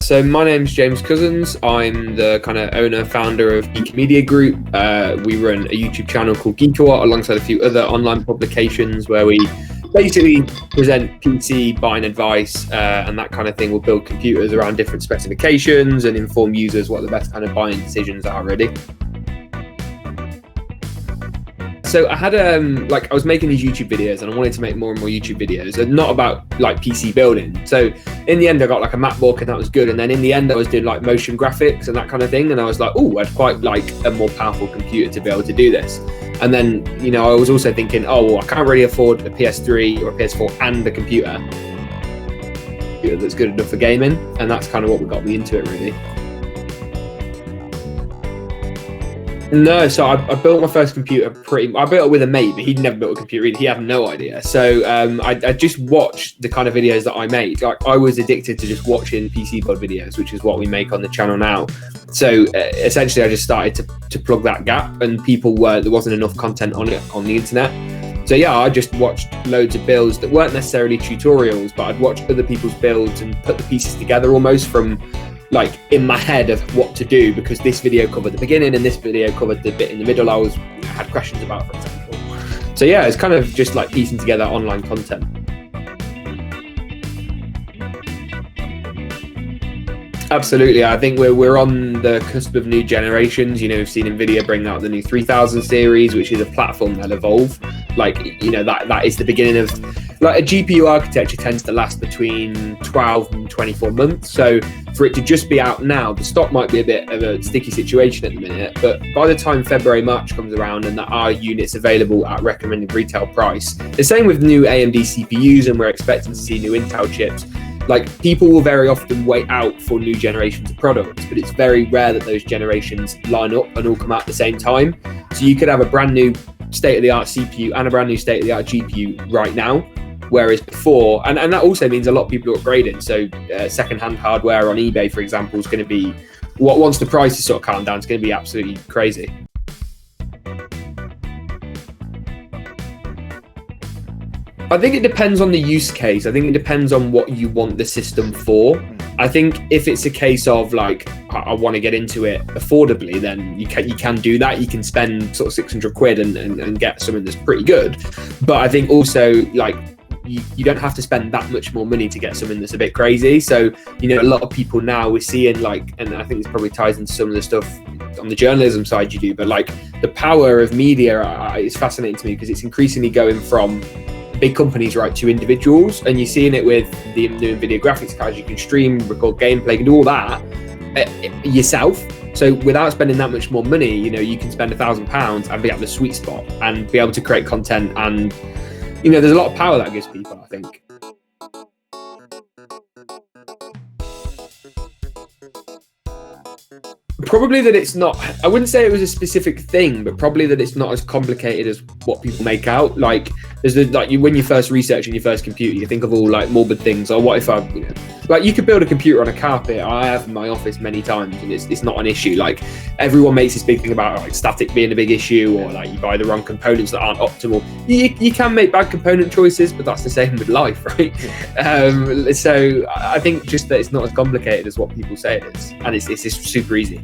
So my name's James Cousins. I'm the kind of owner, founder of Geek Media Group. We run a YouTube channel called GeekaWhat alongside a few other online publications where we basically present PC buying advice and that kind of thing. We'll build computers around different specifications and inform users what the best kind of buying decisions are, really. So I had I was making these YouTube videos and I wanted to make more and more YouTube videos, and not about like PC building. So in the end I got like a MacBook and that was good, and then in the end I was doing like motion graphics and that kind of thing, and I was like, oh, I'd quite like a more powerful computer to be able to do this. And then, you know, I was also thinking, oh, well, I can't really afford a PS3 or a PS4 and a computer that's good enough for gaming, and that's kind of what got me into it, really. No, so I built my first computer I built it with a mate, but he'd never built a computer either. He had no idea. So I just watched the kind of videos that I made. Like, I was addicted to just watching PC build videos, which is what we make on the channel now. So essentially I just started to plug that gap, and there wasn't enough content on the internet. So yeah, I just watched loads of builds that weren't necessarily tutorials, but I'd watch other people's builds and put the pieces together almost from like in my head of what to do, because this video covered the beginning and this video covered the bit in the middle I had questions about, for example. So yeah, it's kind of just like piecing together online content. Absolutely. I think we're on the cusp of new generations. You know, we've seen Nvidia bring out the new 3000 series, which is a platform that'll evolve. Like, you know, that is the beginning of, like, a GPU architecture tends to last between 12 and 24 months. So for it to just be out now, the stock might be a bit of a sticky situation at the minute, but by the time February, March comes around and that our units available at recommended retail price, the same with new AMD CPUs, and we're expecting to see new Intel chips. Like, people will very often wait out for new generations of products, but it's very rare that those generations line up and all come out at the same time. So you could have a brand new state-of-the-art CPU and a brand new state-of-the-art GPU right now, whereas before, and that also means a lot of people are upgrading. So second-hand hardware on eBay, for example, is going to be, once the price is sort of calmed down, it's going to be absolutely crazy. I think it depends on the use case. I think it depends on what you want the system for. I think if it's a case of like, I want to get into it affordably, then you can do that. You can spend sort of 600 quid and get something that's pretty good. But I think also, like, you don't have to spend that much more money to get something that's a bit crazy. So, you know, a lot of people now we're seeing, like, and I think this probably ties into some of the stuff on the journalism side you do, but like the power of media is fascinating to me, because it's increasingly going from big companies right to individuals, and you're seeing it with the new NVIDIA graphics cards. You can stream, record gameplay, you can do all that yourself. So without spending that much more money, you know, you can spend £1,000 and be at the sweet spot and be able to create content. And, you know, there's a lot of power that gives people, I think. Probably that it's not, I wouldn't say it was a specific thing, but probably that it's not as complicated as what people make out. Like, there's when you first research in your first computer, you think of all like morbid things. Or what if like, you could build a computer on a carpet. I have in my office many times, and it's not an issue. Like, everyone makes this big thing about like static being a big issue, or like you buy the wrong components that aren't optimal. You can make bad component choices, but that's the same with life, right? So I think just that it's not as complicated as what people say it is, and it's just super easy.